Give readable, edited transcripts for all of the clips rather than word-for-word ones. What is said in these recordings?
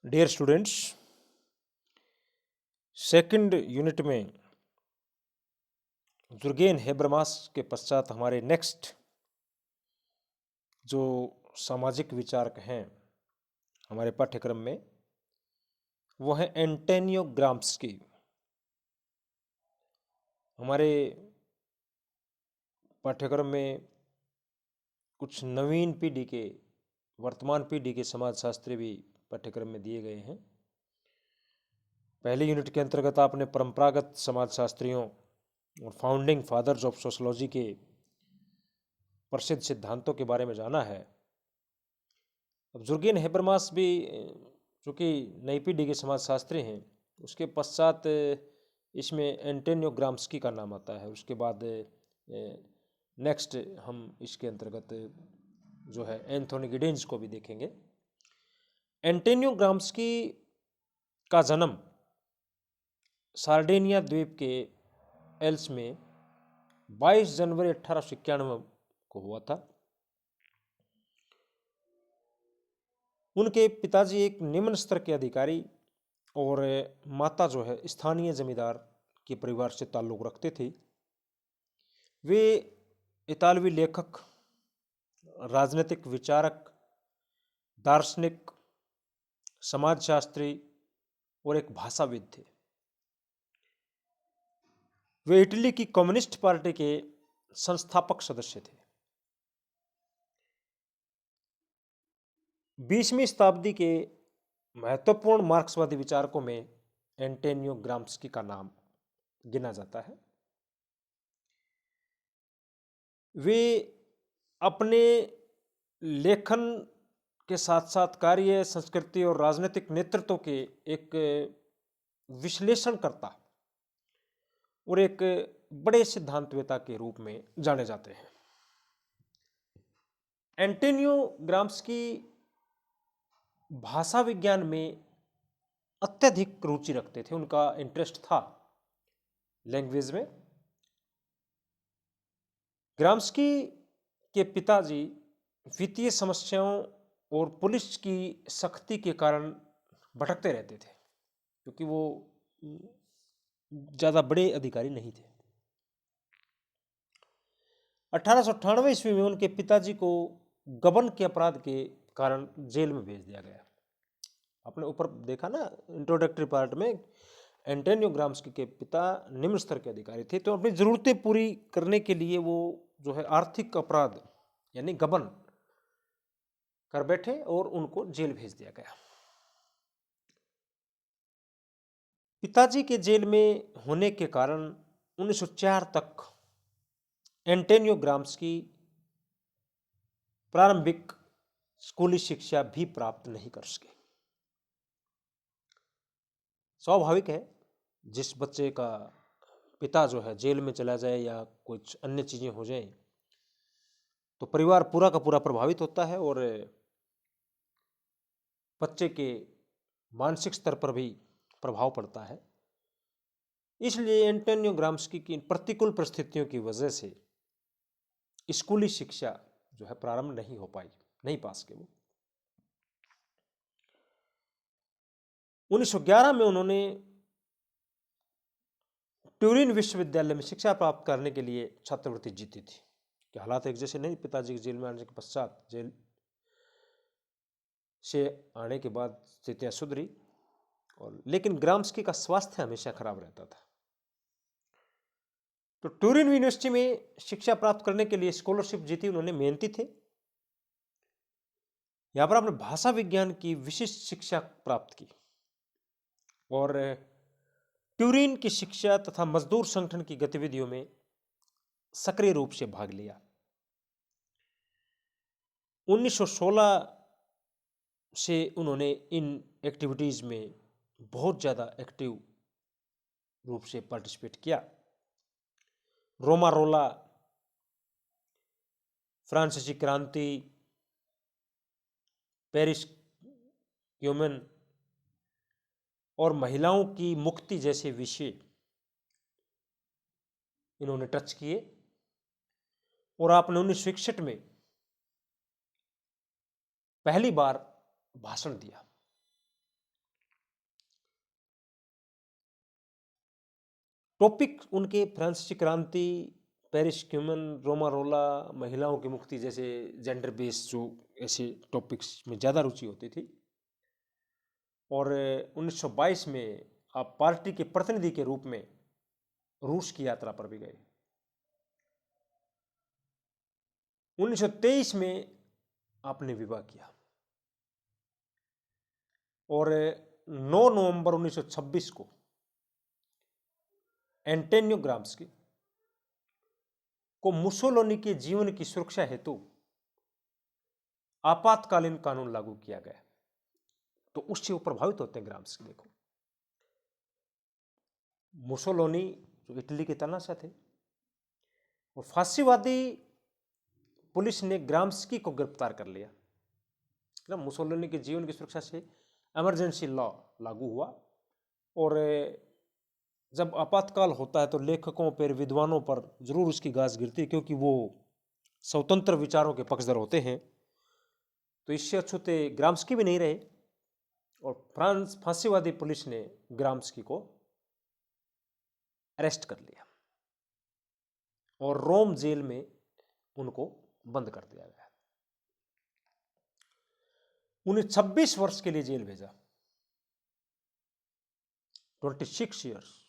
Dear students, second unit में Jurgen Habermas के पश्चात हमारे नेक्स्ट जो सामाजिक विचारक हैं हमारे पाठ्यक्रम में वो है एंटोनियो ग्राम्स्की। हमारे पाठ्यक्रम में कुछ नवीन पीढ़ी के वर्तमान पीढ़ी के समाजशास्त्री भी पाठ्यक्रम में दिए गए हैं। पहले यूनिट के अंतर्गत आपने परंपरागत समाजशास्त्रियों और फाउंडिंग फादर्स ऑफ सोशोलॉजी के प्रसिद्ध सिद्धांतों के बारे में जाना है। अब जुर्गेन हेबरमास भी चूँकि नई पीढ़ी के समाजशास्त्री हैं, उसके पश्चात इसमें एंटोनियो ग्राम्स्की का नाम आता है। उसके बाद नेक्स्ट हम इसके अंतर्गत जो है एंथोनी गिडेंस को भी देखेंगे। एंटोनियो ग्राम्स्की का जन्म सार्डिनिया द्वीप के एल्स में 22 जनवरी 1891 को हुआ था। उनके पिताजी एक निम्न स्तर के अधिकारी और माता जो है स्थानीय जमींदार के परिवार से ताल्लुक़ रखते थे। वे इतालवी लेखक, राजनीतिक विचारक, दार्शनिक, समाजशास्त्री और एक भाषाविद थे। वे इटली की कम्युनिस्ट पार्टी के संस्थापक सदस्य थे। 20वीं शताब्दी के महत्वपूर्ण मार्क्सवादी विचारकों में एंटोनियो ग्राम्स्की का नाम गिना जाता है। वे अपने लेखन के साथ साथ कार्य, संस्कृति और राजनीतिक नेतृत्व के एक विश्लेषणकर्ता और एक बड़े सिद्धांतवेता के रूप में जाने जाते हैं। एंटोनियो ग्राम्स्की भाषा विज्ञान में अत्यधिक रुचि रखते थे। उनका इंटरेस्ट था लैंग्वेज में। ग्राम्स्की के पिताजी वित्तीय समस्याओं और पुलिस की सख्ती के कारण भटकते रहते थे, क्योंकि वो ज़्यादा बड़े अधिकारी नहीं थे। 1898 ईस्वी में उनके पिताजी को गबन के अपराध के कारण जेल में भेज दिया गया। आपने ऊपर देखा ना इंट्रोडक्टरी पार्ट में, एंटोनियो ग्राम्स्की के पिता निम्न स्तर के अधिकारी थे, तो अपनी ज़रूरतें पूरी करने के लिए वो जो है आर्थिक अपराध यानी गबन कर बैठे और उनको जेल भेज दिया गया। पिताजी के जेल में होने के कारण 1904 तक एंटोनियो ग्राम्स्की प्रारंभिक स्कूली शिक्षा भी प्राप्त नहीं कर सके। स्वाभाविक है, जिस बच्चे का पिता जो है जेल में चला जाए या कुछ अन्य चीज़ें हो जाएं, तो परिवार पूरा का पूरा प्रभावित होता है और बच्चे के मानसिक स्तर पर भी प्रभाव पड़ता है। इसलिए एंटोनियो ग्राम्स्की की प्रतिकूल परिस्थितियों की वजह से स्कूली शिक्षा जो है प्रारंभ नहीं हो पाई, नहीं पा सके वो। 1911 में उन्होंने ट्यूरिन विश्वविद्यालय में शिक्षा प्राप्त करने के लिए छात्रवृत्ति जीती थी। कि हालात एक जैसे नहीं, पिताजी के जेल में आने के पश्चात जेल से आने के बाद स्थितियाँ सुधरी, और लेकिन ग्राम्स्की का स्वास्थ्य हमेशा खराब रहता था। तो ट्यूरिन यूनिवर्सिटी में शिक्षा प्राप्त करने के लिए स्कॉलरशिप जीती उन्होंने, मेहनती थे। यहाँ पर आपने भाषा विज्ञान की विशिष्ट शिक्षा प्राप्त की और ट्यूरिन की शिक्षा तथा मजदूर संगठन की गतिविधियों में सक्रिय रूप से भाग लिया। 1916 से उन्होंने इन एक्टिविटीज़ में बहुत ज़्यादा एक्टिव रूप से पार्टिसिपेट किया। रोमारोला, फ्रांसीसी क्रांति, पेरिस क्यूमेन और महिलाओं की मुक्ति जैसे विषय इन्होंने टच किए। और आपने 1961 में पहली बार भाषण दिया। टॉपिक उनके फ्रांसीसी क्रांति, पेरिस क्यूमन, रोमा रोला, महिलाओं की मुक्ति जैसे जेंडर बेस्ड जो ऐसे टॉपिक्स में ज़्यादा रुचि होती थी। और 1922 में आप पार्टी के प्रतिनिधि के रूप में रूस की यात्रा पर भी गए। 1923 में आपने विवाह किया और 9 नवंबर 1926 को एंटोनियो ग्राम्स्की को मुसोलिनी के जीवन की सुरक्षा हेतु आपातकालीन कानून लागू किया गया। तो उससे वो प्रभावित होते हैं ग्राम्स्की। देखो, मुसोलिनी जो इटली के तानाशाह थे, और फांसीवादी पुलिस ने ग्राम्स्की को गिरफ्तार कर लिया। ना, मुसोलिनी के जीवन की सुरक्षा से इमरजेंसी लॉ लागू हुआ। और जब आपातकाल होता है तो लेखकों पर, विद्वानों पर जरूर उसकी गाज गिरती है, क्योंकि वो स्वतंत्र विचारों के पक्षधर होते हैं। तो इससे अछूते ग्राम्स्की भी नहीं रहे और फांसीवादी पुलिस ने ग्राम्स्की को अरेस्ट कर लिया और रोम जेल में उनको बंद कर दिया गया। उन्हें 26 वर्ष के लिए जेल भेजा, 26 ईयर्स।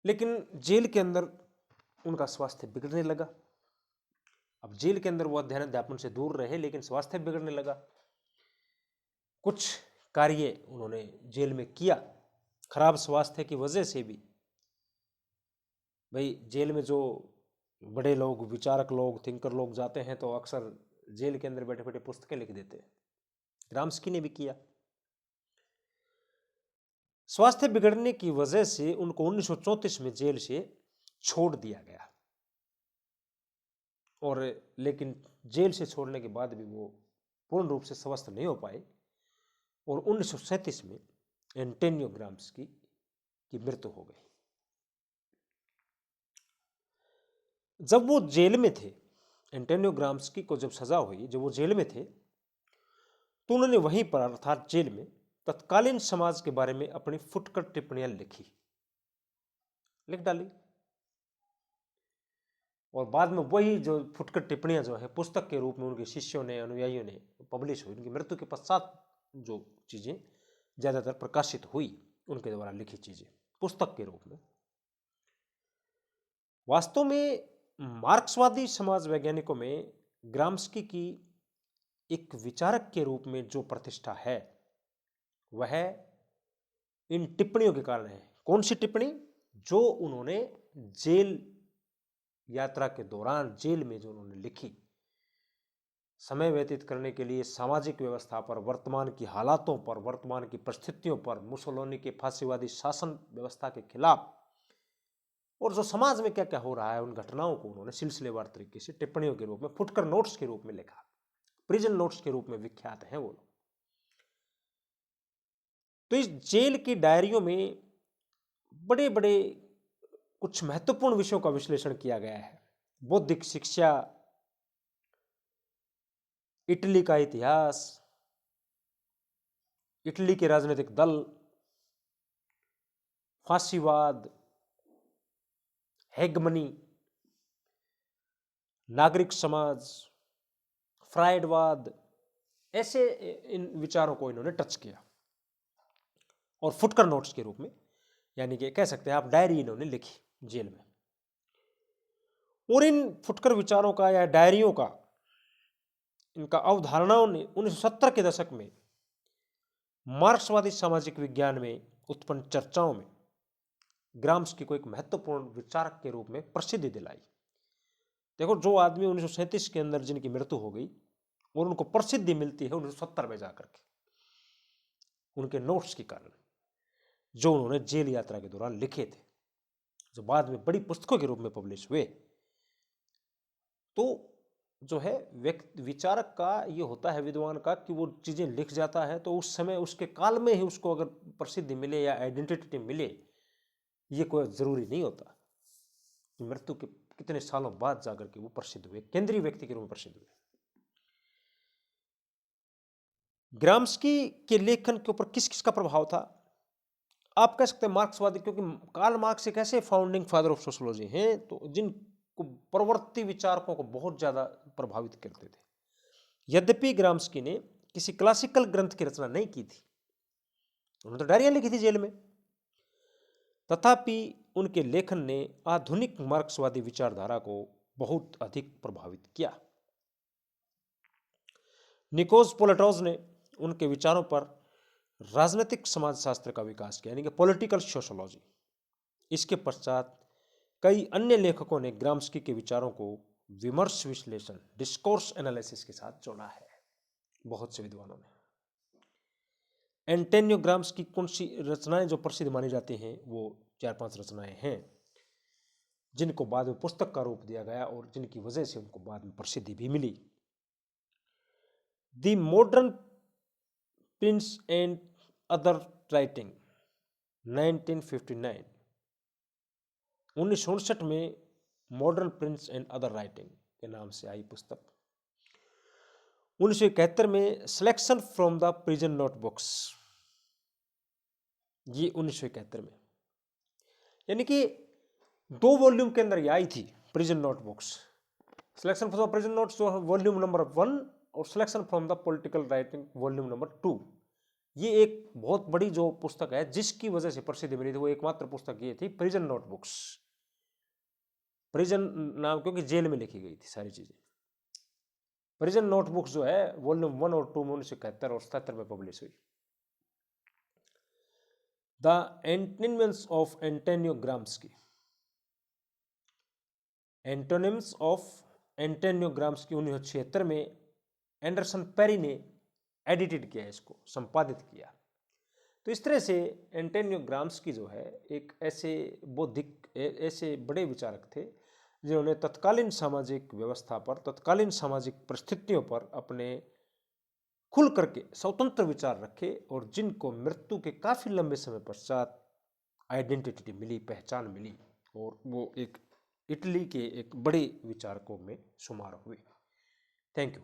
लेकिन जेल के अंदर उनका स्वास्थ्य बिगड़ने लगा। अब जेल के अंदर वो अध्ययन अध्यापन से दूर रहे, लेकिन स्वास्थ्य बिगड़ने लगा। कुछ कार्य उन्होंने जेल में किया, खराब स्वास्थ्य की वजह से भी। भाई, जेल में जो बड़े लोग, विचारक लोग, थिंकर लोग जाते हैं तो अक्सर जेल के अंदर बैठे बैठे पुस्तकें लिख देते हैं। ग्राम्स्की ने भी किया। स्वास्थ्य बिगड़ने की वजह से उनको 1934 में जेल से छोड़ दिया गया। और लेकिन जेल से छोड़ने के बाद भी वो पूर्ण रूप से स्वस्थ नहीं हो पाए और 1937 में एंटोनियो ग्राम्स्की की मृत्यु हो गई। जब वो जेल में थे, एंटोनियो ग्राम्स्की को जब सजा हुई, जब वो जेल में थे, तो उन्होंने वहीं पर अर्थात जेल में तत्कालीन समाज के बारे में अपनी फुटकर टिप्पणियां लिख डाली। और बाद में वही जो फुटकर टिप्पणियां जो है पुस्तक के रूप में उनके शिष्यों ने, अनुयायियों ने पब्लिश हुई। उनकी मृत्यु के पश्चात जो चीजें ज्यादातर प्रकाशित हुई, उनके द्वारा लिखी चीजें पुस्तक के रूप में। वास्तव में मार्क्सवादी समाज वैज्ञानिकों में ग्राम्स्की की एक विचारक के रूप में जो प्रतिष्ठा है, वह इन टिप्पणियों के कारण है। कौन सी टिप्पणी? जो उन्होंने जेल यात्रा के दौरान जेल में जो उन्होंने लिखी, समय व्यतीत करने के लिए सामाजिक व्यवस्था पर, वर्तमान की हालातों पर, वर्तमान की परिस्थितियों पर, मुसोलिनी के फांसीवादी शासन व्यवस्था के खिलाफ, और जो समाज में क्या क्या हो रहा है, उन घटनाओं को उन्होंने सिलसिलेवार तरीके से टिप्पणियों के रूप में, फुटकर नोट्स के रूप में लिखा। प्रिजन नोट्स के रूप में विख्यात हैं वो लोग। तो इस जेल की डायरियों में बड़े बड़े कुछ महत्वपूर्ण विषयों का विश्लेषण किया गया है। बौद्धिक शिक्षा, इटली का इतिहास, इटली के राजनीतिक दल, फांसीवाद, हेगमनी, नागरिक समाज, फ्रायडवाद, ऐसे इन विचारों को इन्होंने टच किया और फुटकर नोट्स के रूप में, यानी कि कह सकते हैं आप डायरी इन्होंने लिखी जेल में। और इन फुटकर विचारों का या डायरियों का, इनका अवधारणाओं ने 1970 के दशक में मार्क्सवादी सामाजिक विज्ञान में उत्पन्न चर्चाओं में ग्राम्स्की को एक महत्वपूर्ण विचारक के रूप में प्रसिद्धि दिलाई। देखो, जो आदमी 1937 के अंदर जिनकी मृत्यु हो गई और उनको प्रसिद्धि मिलती है 1970 में जाकर के, उनके नोट्स के कारण जो उन्होंने जेल यात्रा के दौरान लिखे थे, जो बाद में बड़ी पुस्तकों के रूप में पब्लिश हुए। तो जो है विचारक का ये होता है, विद्वान का, कि वो चीजें लिख जाता है तो उस समय उसके काल में ही उसको अगर प्रसिद्धि मिले या आइडेंटिटी मिले, ये कोई जरूरी नहीं होता। मृत्यु के कितने सालों बाद जाकर के वो प्रसिद्ध हुए, केंद्रीय व्यक्ति के रूप में प्रसिद्ध हुए। ग्राम्स्की के लेखन के ऊपर किस किस का प्रभाव था? आप कह सकते हैं मार्क्सवादी, क्योंकि कार्ल मार्क्स एक ऐसे फाउंडिंग फादर ऑफ सोशोलॉजी हैं तो जिनको प्रवृत्ति विचारकों को बहुत ज़्यादा प्रभावित करते थे। यद्यपि ग्राम्स्की ने किसी क्लासिकल ग्रंथ की रचना नहीं की थी, उन्होंने तो डायरियां लिखी थी जेल में, तथापि उनके लेखन ने आधुनिक मार्क्सवादी विचारधारा को बहुत अधिक प्रभावित किया। निकोस पोलेटोज ने उनके विचारों पर राजनीतिक समाजशास्त्र का विकास किया, यानी कि पॉलिटिकल सोशोलॉजी। इसके पश्चात कई अन्य लेखकों ने ग्राम्स्की के विचारों को विमर्श विश्लेषण, डिस्कोर्स एनालिसिस के साथ जोड़ा है, बहुत से विद्वानों ने। एंटोनियो ग्राम्स्की कौन सी रचनाएं जो प्रसिद्ध मानी जाती हैं, वो 4-5 रचनाएं हैं जिनको बाद में पुस्तक का रूप दिया गया और जिनकी वजह से उनको बाद में प्रसिद्धि भी मिली। The modern prince and other writing 1959, 1959 में modern prince and other writing के नाम से आई पुस्तक। 1971 में selection from the prison notebooks, ये 1971 में, यानी कि 2 वॉल्यूम के अंदर ये आई थी prison notebooks. Selection from the prison notes जो वॉल्यूम नंबर 1 और selection from the political writing volume number 2, ये एक बहुत बड़ी जो पुस्तक है जिसकी वजह से प्रसिद्धि मिली थी, वो एकमात्र पुस्तक ये थी प्रिजन नोटबुक्स। प्रिजन नाम क्योंकि जेल में लिखी गई थी सारी चीजें। प्रिजन नोटबुक्स जो है वॉल्यूम 1 और 2 में 1971 और 77 में पब्लिश हुई। The antonyms of Antonio Gramsci, antonyms of Antonio Gramsci 1976 में एंडरसन पेरी ने एडिटेड किया, इसको संपादित किया। तो इस तरह से एंटोनियो ग्राम्स्की जो है एक ऐसे बौद्धिक, ऐसे बड़े विचारक थे जिन्होंने तत्कालीन सामाजिक व्यवस्था पर, तत्कालीन सामाजिक परिस्थितियों पर अपने खुल करके स्वतंत्र विचार रखे और जिनको मृत्यु के काफी लंबे समय पश्चात आइडेंटिटी मिली, पहचान मिली, और वो एक इटली के एक बड़े विचारकों में शुमार हुए। Thank you.